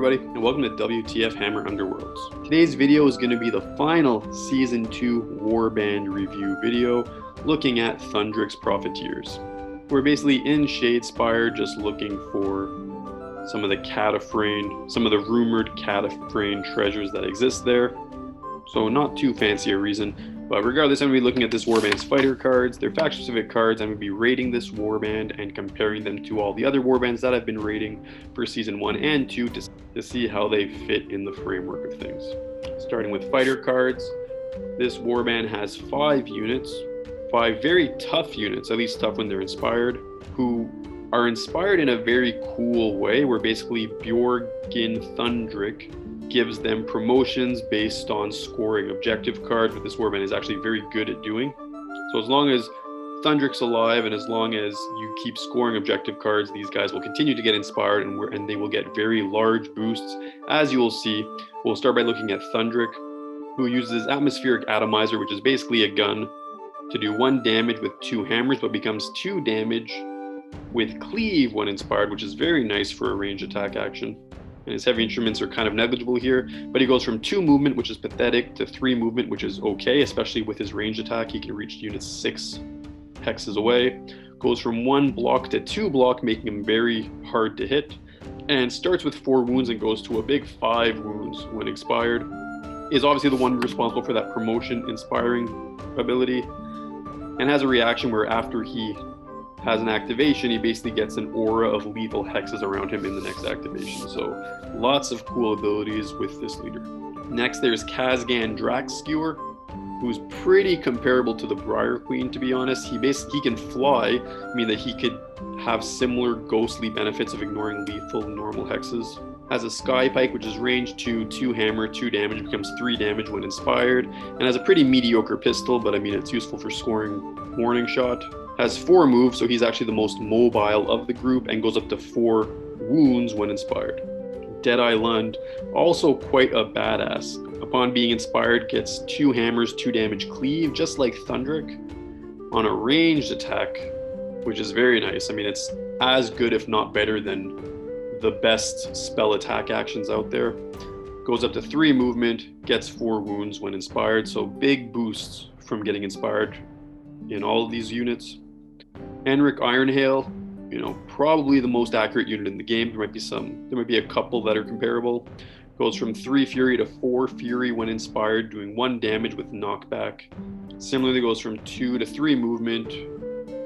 everybody, and welcome to WTF Hammer Underworlds. Today's video is going to be the final Season 2 Warband review video, looking at Thundrik's Profiteers. We're basically in Shadespire just looking for some of the Cataphrane, some of the rumored Cataphrane treasures that exist there. So not too fancy a reason, but regardless, I'm going to be looking at this Warband's fighter cards, their faction-specific cards. I'm going to be rating this Warband and comparing them to all the other Warbands that I've been rating for Season 1 and 2 to see how they fit in the framework of things. Starting with fighter cards, this Warband has 5 units, 5 very tough units, at least tough when they're inspired, who are inspired in a very cool way, where basically Bjorgin Thundrik gives them promotions based on scoring objective cards, what this Warband is actually very good at doing. So as long as Thundrik's alive and as long as you keep scoring objective cards, these guys will continue to get inspired and they will get very large boosts. As you will see, we'll start by looking at Thundrik, who uses Atmospheric Atomizer, which is basically a gun, to do 1 damage with 2 hammers, but becomes 2 damage with Cleave when inspired, which is very nice for a ranged attack action. And his heavy instruments are kind of negligible here, but he goes from 2 movement, which is pathetic, to 3 movement, which is okay, especially with his ranged attack. He can reach units 6 hexes away. Goes from 1 block to 2 block, making him very hard to hit. And starts with 4 wounds and goes to a big 5 wounds when expired. Is obviously the one responsible for that promotion inspiring ability. And has a reaction where after he has an activation, he basically gets an aura of lethal hexes around him in the next activation. So lots of cool abilities with this leader. Next, there's Kazgan Draxskewer, who's pretty comparable to the Briar Queen, to be honest. He can fly, meaning that he could have similar ghostly benefits of ignoring lethal normal hexes. Has a Sky Pike, which is range 2 hammer, 2 damage, becomes 3 damage when inspired, and has a pretty mediocre pistol, but I mean it's useful for scoring warning shot. Has 4 moves, so he's actually the most mobile of the group, and goes up to 4 wounds when inspired. Deadeye Lund, also quite a badass. Upon being inspired, gets 2 hammers, 2 damage cleave, just like Thundrik, on a ranged attack, which is very nice. I mean, it's as good, if not better, than the best spell attack actions out there. Goes up to 3 movement, gets 4 wounds when inspired, so big boosts from getting inspired in all of these units. Henrik Ironhail, probably the most accurate unit in the game. There might be a couple that are comparable. Goes from 3 Fury to 4 Fury when inspired, doing 1 damage with knockback. Similarly goes from 2 to 3 movement.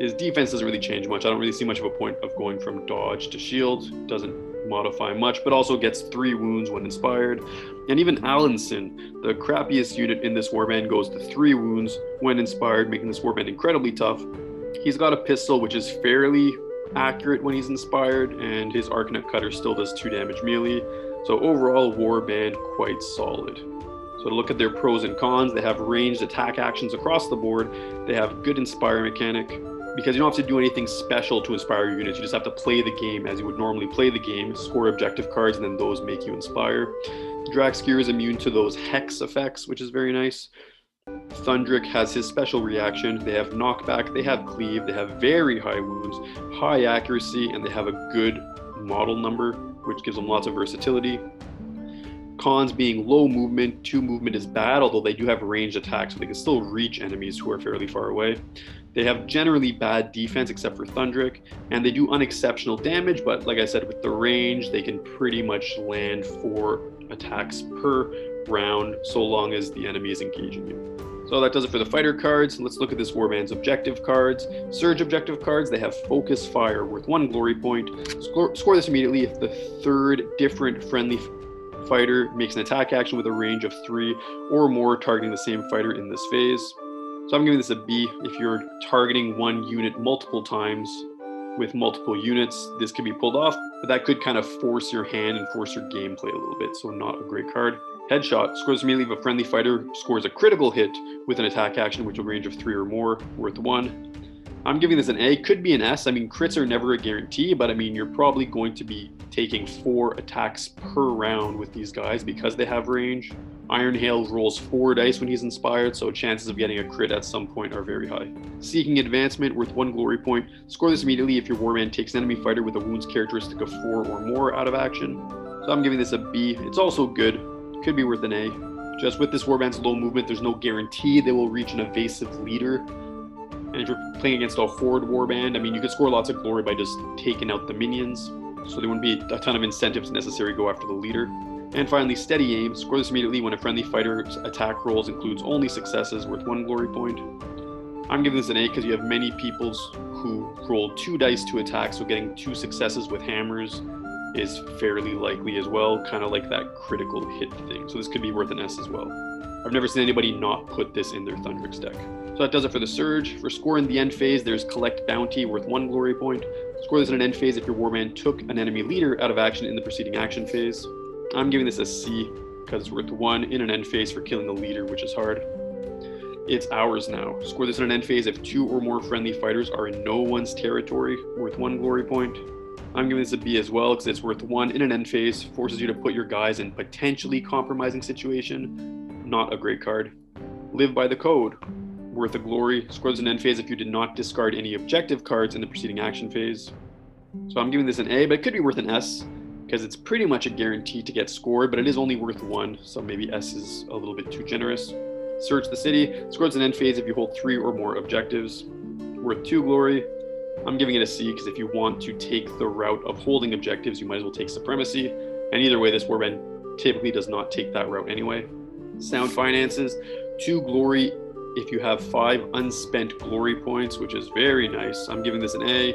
His defense doesn't really change much. I don't really see much of a point of going from dodge to shield. Doesn't modify much, but also gets 3 wounds when inspired. And even Allenson, the crappiest unit in this Warband, goes to 3 wounds when inspired, making this Warband incredibly tough. He's got a pistol, which is fairly accurate when he's inspired, and his Arcanet Cutter still does 2 damage melee. So overall, Warband quite solid. So to look at their pros and cons, they have ranged attack actions across the board. They have good inspire mechanic, because you don't have to do anything special to inspire your units. You just have to play the game as you would normally play the game, score objective cards, and then those make you inspire. Draxskewer is immune to those hex effects, which is very nice. Thundrik has his special reaction. They have knockback, they have cleave, they have very high wounds, high accuracy, and they have a good model number, which gives them lots of versatility. Cons being low movement. 2 movement is bad, although they do have ranged attacks, so they can still reach enemies who are fairly far away. They have generally bad defense, except for Thundrik, and they do unexceptional damage, but like I said, with the range, they can pretty much land 4 attacks per round, so long as the enemy is engaging you. So that does it for the fighter cards. Let's look at this Warband's objective cards. Surge objective cards, they have Focus Fire, worth 1 glory point. Score this immediately if the 3rd different friendly fighter makes an attack action with a range of 3 or more targeting the same fighter in this phase. So I'm giving this a B. If you're targeting 1 unit multiple times with multiple units, this could be pulled off, but that could kind of force your hand and force your gameplay a little bit, so not a great card. Headshot, scores immediately if a friendly fighter scores a critical hit with an attack action which will range of 3 or more, worth 1. I'm giving this an A, could be an S. I mean, crits are never a guarantee, but I mean, you're probably going to be taking 4 attacks per round with these guys because they have range. Ironhail rolls 4 dice when he's inspired, so chances of getting a crit at some point are very high. Seeking Advancement, worth 1 glory point. Score this immediately if your Warband takes an enemy fighter with a wounds characteristic of 4 or more out of action. So So I'm giving this a B. It's also good. Could be worth an A. Just with this warband's low movement, there's no guarantee they will reach an evasive leader. And if you're playing against a horde warband, I mean, you could score lots of glory by just taking out the minions. So there wouldn't be a ton of incentives necessary to go after the leader. And finally, steady aim. Score this immediately when a friendly fighter's attack rolls includes only successes worth 1 glory point. I'm giving this an A because you have many peoples who roll 2 dice to attack, so getting 2 successes with hammers is fairly likely as well, kind of like that critical hit thing. So this could be worth an S as well. I've never seen anybody not put this in their Thundrik deck. So that does it for the Surge. For score in the end phase, there's Collect Bounty worth 1 glory point. Score this in an end phase if your warband took an enemy leader out of action in the preceding action phase. I'm giving this a C because it's worth 1 in an end phase for killing the leader, which is hard. It's ours now. Score this in an end phase if 2 or more friendly fighters are in no one's territory, worth 1 glory point. I'm giving this a B as well because it's worth 1 in an end phase, forces you to put your guys in potentially compromising situation. Not a great card. Live by the Code, worth a glory. Score this in an end phase if you did not discard any objective cards in the preceding action phase. So I'm giving this an A, but it could be worth an S because it's pretty much a guarantee to get scored, but it is only worth 1, so maybe S is a little bit too generous. Search the City. Score this in an end phase if you hold 3 or more objectives, worth 2 glory. I'm giving it a C because if you want to take the route of holding objectives, you might as well take Supremacy. And either way, this warband typically does not take that route anyway. Sound Finances, 2 glory if you have 5 unspent glory points, which is very nice. I'm giving this an A.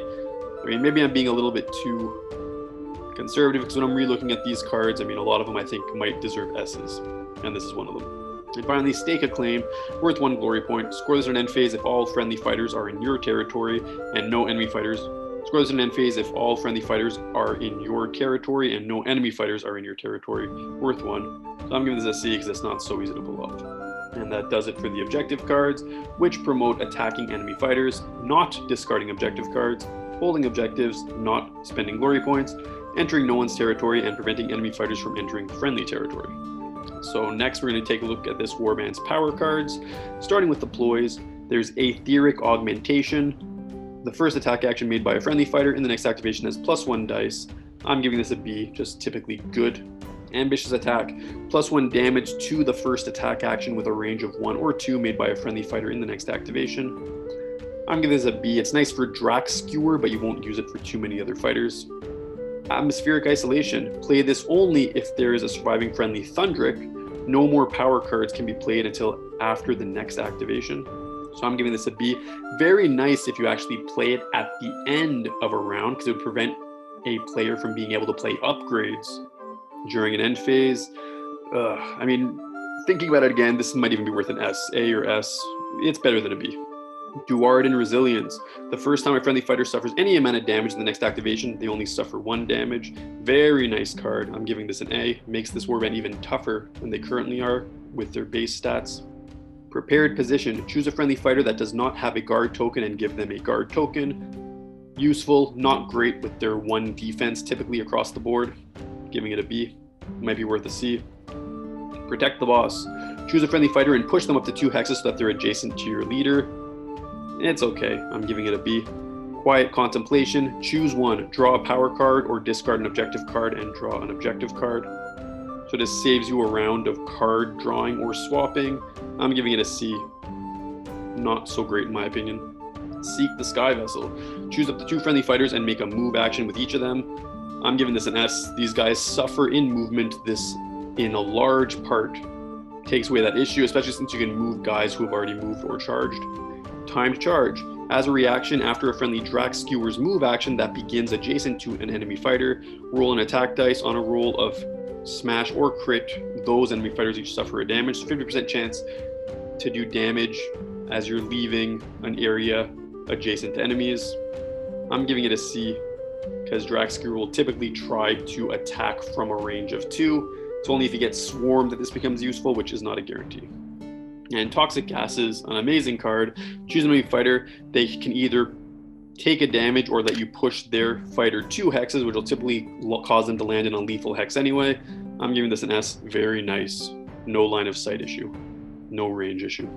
I mean, maybe I'm being a little bit too conservative because when I'm re-looking at these cards, I mean, a lot of them I think might deserve S's, and this is one of them. And finally, Stake a Claim, worth 1 glory point. Score this in an end phase if all friendly fighters are in your territory and no enemy fighters. Score this in an end phase if all friendly fighters are in your territory and no enemy fighters are in your territory, worth 1. So I'm giving this a C because it's not so easy to pull off. And that does it for the objective cards, which promote attacking enemy fighters, not discarding objective cards, holding objectives, not spending glory points, entering no one's territory, and preventing enemy fighters from entering friendly territory. So next we're going to take a look at this warband's power cards. Starting with deploys, there's Etheric Augmentation. The first attack action made by a friendly fighter in the next activation has +1 dice. I'm giving this a B, just typically good. Ambitious Attack, +1 damage to the first attack action with a range of 1 or 2 made by a friendly fighter in the next activation. I'm giving this a B. It's nice for Drax Skewer, but you won't use it for too many other fighters. Atmospheric Isolation. Play this only if there is a surviving friendly Thundrik. No more power cards can be played until after the next activation. So I'm giving this a B. Very nice if you actually play it at the end of a round because it would prevent a player from being able to play upgrades during an end phase. I mean, thinking about it again, this might even be worth an S, A or S. It's better than a B. Duardin Resilience. The first time a friendly fighter suffers any amount of damage in the next activation, they only suffer 1 damage. Very nice card. I'm giving this an A. Makes this warband even tougher than they currently are with their base stats. Prepared Position. Choose a friendly fighter that does not have a guard token and give them a guard token. Useful, not great with their 1 defense typically across the board. Giving it a B. Might be worth a C. Protect the Boss. Choose a friendly fighter and push them up to 2 hexes so that they're adjacent to your leader. It's okay. I'm giving it a B. Quiet Contemplation. Choose 1. Draw a power card or discard an objective card and draw an objective card. So this saves you a round of card drawing or swapping. I'm giving it a C. Not so great in my opinion. Seek the Sky Vessel. Choose up to 2 friendly fighters and make a move action with each of them. I'm giving this an S. These guys suffer in movement. This, in a large part, takes away that issue, especially since you can move guys who have already moved or charged. Timed Charge. As a reaction, after a friendly Drax Skewer's move action that begins adjacent to an enemy fighter, roll an attack dice. On a roll of smash or crit, those enemy fighters each suffer a damage. 50% chance to do damage as you're leaving an area adjacent to enemies. I'm giving it a C because Drax Skewer will typically try to attack from a range of 2. It's only if you get swarmed that this becomes useful, which is not a guarantee. And Toxic Gases, an amazing card. Choose an enemy fighter. They can either take a damage or let you push their fighter 2 hexes, which will typically cause them to land in a lethal hex anyway. I'm giving this an S. Very nice. No line of sight issue. No range issue.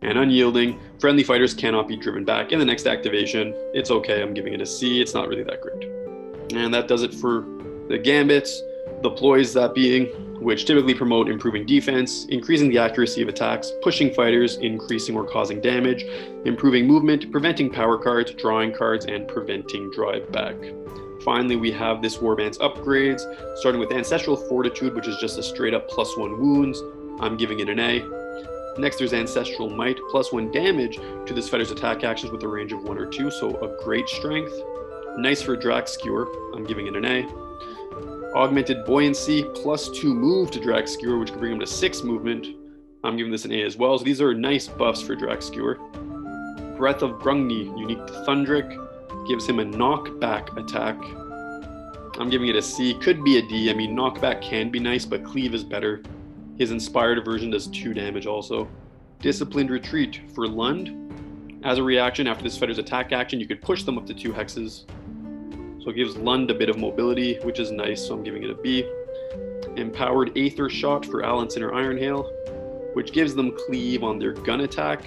And Unyielding. Friendly fighters cannot be driven back in the next activation. It's okay. I'm giving it a C. It's not really that great. And that does it for the Gambits. The ploys, that being, which typically promote improving defense, increasing the accuracy of attacks, pushing fighters, increasing or causing damage, improving movement, preventing power cards, drawing cards, and preventing drive back. Finally, we have this warband's upgrades, starting with Ancestral Fortitude, which is just a straight up +1 wounds. I'm giving it an A. Next, there's Ancestral Might, +1 damage to this fighter's attack actions with a range of 1 or 2, so a great strength. Nice for Drax Skewer, I'm giving it an A. Augmented Buoyancy, +2 move to Drax Skewer, which can bring him to 6 movement. I'm giving this an A as well, so these are nice buffs for Drax Skewer. Breath of Grungni, unique to Thundrik, gives him a knockback attack. I'm giving it a C, could be a D. I mean, knockback can be nice, but cleave is better. His inspired version does 2 damage also. Disciplined Retreat for Lund. As a reaction after this fighter's attack action, you could push them up to 2 hexes. So it gives Lund a bit of mobility, which is nice, so I'm giving it a B. Empowered Aether Shot for Allenson or Ironhail, which gives them cleave on their gun attack,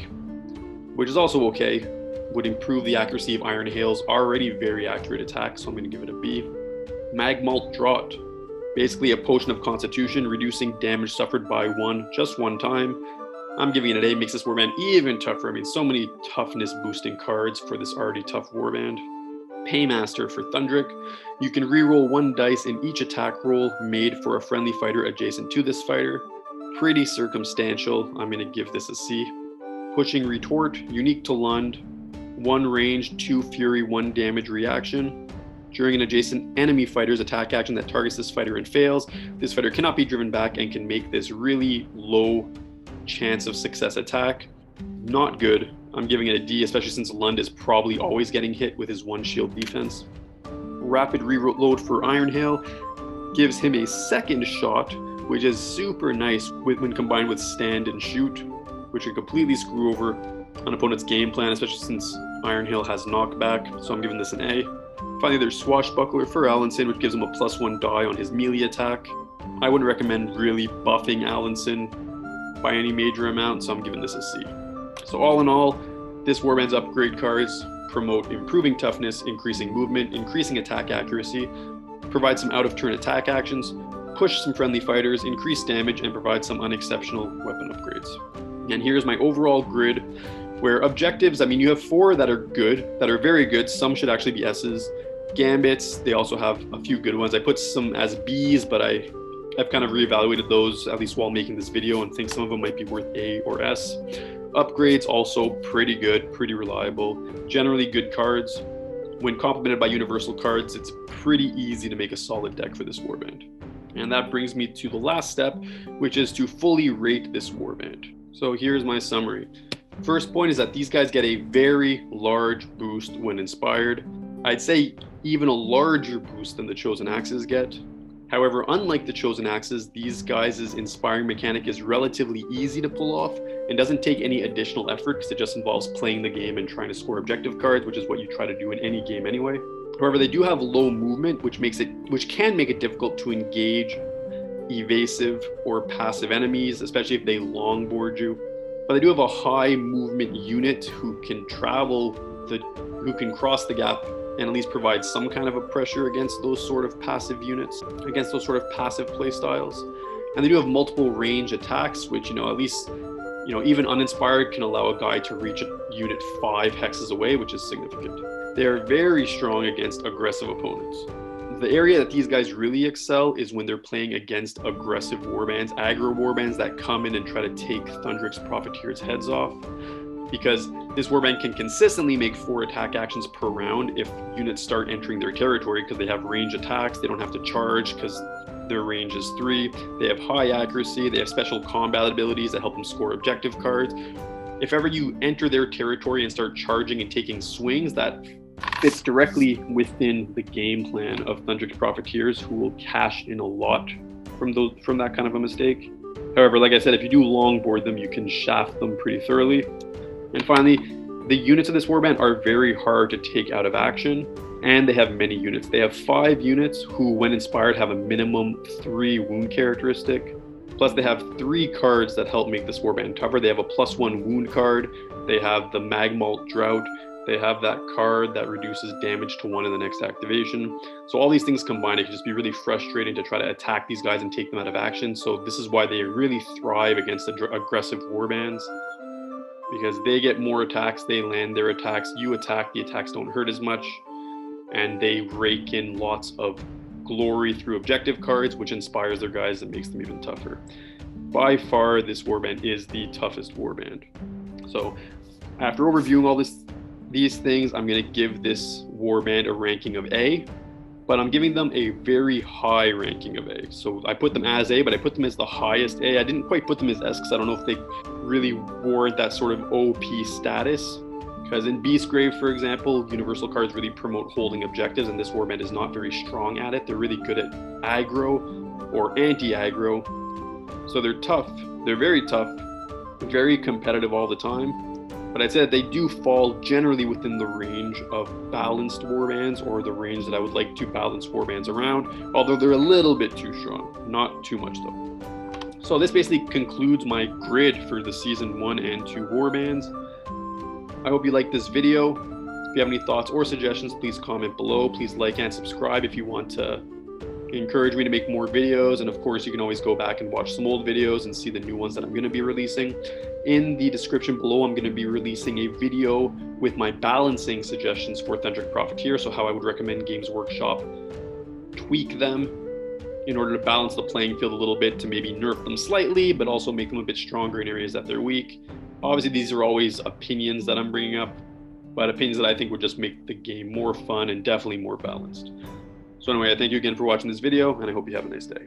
which is also okay. Would improve the accuracy of Ironhail's already very accurate attack, so I'm going to give it a B. Magmalt Draught, basically a potion of constitution, reducing damage suffered by 1 just 1 time. I'm giving it an A, makes this warband even tougher. I mean, so many toughness boosting cards for this already tough warband. Paymaster for Thundrik. You can reroll 1 dice in each attack roll made for a friendly fighter adjacent to this fighter. Pretty circumstantial. I'm going to give this a C. Pushing Retort, unique to Lund. 1 range, 2 fury, 1 damage reaction. During an adjacent enemy fighter's attack action that targets this fighter and fails, this fighter cannot be driven back and can make this really low chance of success attack. Not good. I'm giving it a D, especially since Lund is probably always getting hit with his 1 shield defense. Rapid reload for Ironhail gives him a 2nd shot, which is super nice when combined with Stand and Shoot, which can completely screw over an opponent's game plan, especially since Ironhail has knockback, so I'm giving this an A. Finally, there's Swashbuckler for Allenson, which gives him a +1 die on his melee attack. I wouldn't recommend really buffing Allenson by any major amount, so I'm giving this a C. So all in all, this warband's upgrade cards promote improving toughness, increasing movement, increasing attack accuracy, provide some out-of-turn attack actions, push some friendly fighters, increase damage, and provide some unexceptional weapon upgrades. And here's my overall grid, where objectives, I mean, you have 4 that are good, that are very good. Some should actually be S's. Gambits, they also have a few good ones. I put some as B's, but I've kind of reevaluated those, at least while making this video, and think some of them might be worth A or S. Upgrades, also pretty good, pretty reliable. Generally good cards. When complemented by universal cards, it's pretty easy to make a solid deck for this warband. And that brings me to the last step, which is to fully rate this warband. So here's my summary. First point is that these guys get a very large boost when inspired. I'd say even a larger boost than the Chosen Axes get. However, unlike the Chosen Axes, these guys' inspiring mechanic is relatively easy to pull off and doesn't take any additional effort because it just involves playing the game and trying to score objective cards, which is what you try to do in any game anyway. However, they do have low movement, which can make it difficult to engage evasive or passive enemies, especially if they longboard you. But they do have a high movement unit who can who can cross the gap and at least provide some kind of a pressure against those sort of passive units, against those sort of passive playstyles. And they do have multiple range attacks, which, at least, even uninspired can allow a guy to reach a unit 5 hexes away, which is significant. They are very strong against aggressive opponents. The area that these guys really excel is when they're playing against aggressive warbands, aggro warbands that come in and try to take Thundrik's Profiteers' heads off. Because this warband can consistently make 4 attack actions per round if units start entering their territory, because they have range attacks. They don't have to charge because their range is 3. They have high accuracy. They have special combat abilities that help them score objective cards. If ever you enter their territory and start charging and taking swings, that fits directly within the game plan of Thundrik's Profiteers, who will cash in a lot from that kind of a mistake. However, like I said, if you do longboard them, you can shaft them pretty thoroughly. And finally, the units of this warband are very hard to take out of action, and they have many units. They have 5 units who, when inspired, have a minimum 3 wound characteristic. Plus, they have 3 cards that help make this warband tougher. They have a +1 wound card. They have the Magmalt Drought, They have that card that reduces damage to 1 in the next activation. So all these things combined, it can just be really frustrating to try to attack these guys and take them out of action. So this is why they really thrive against aggressive warbands, because they get more attacks, they land their attacks, you attack, the attacks don't hurt as much, and they rake in lots of glory through objective cards, which inspires their guys and makes them even tougher. By far, this warband is the toughest warband. So after overviewing all these things, I'm going to give this warband a ranking of A, but I'm giving them a very high ranking of A. So I put them as A, but I put them as the highest A. I didn't quite put them as S because I don't know if they really warrant that sort of OP status. Because in Beastgrave, for example, universal cards really promote holding objectives, and this warband is not very strong at it. They're really good at aggro or anti-aggro. So they're tough. They're very tough, very competitive all the time. But I'd say that they do fall generally within the range of balanced warbands, or the range that I would like to balance warbands around, although they're a little bit too strong. Not too much though. So this basically concludes my grid for the Season 1 and 2 warbands. I hope you liked this video. If you have any thoughts or suggestions, please comment below. Please like and subscribe if you want to encourage me to make more videos, and of course you can always go back and watch some old videos and see the new ones that I'm going to be releasing. In the description below, I'm going to be releasing a video with my balancing suggestions for Thundrik Profiteers, so how I would recommend Games Workshop tweak them in order to balance the playing field a little bit, to maybe nerf them slightly but also make them a bit stronger in areas that they're weak. Obviously these are always opinions that I'm bringing up, but opinions that I think would just make the game more fun and definitely more balanced. So anyway, I thank you again for watching this video, and I hope you have a nice day.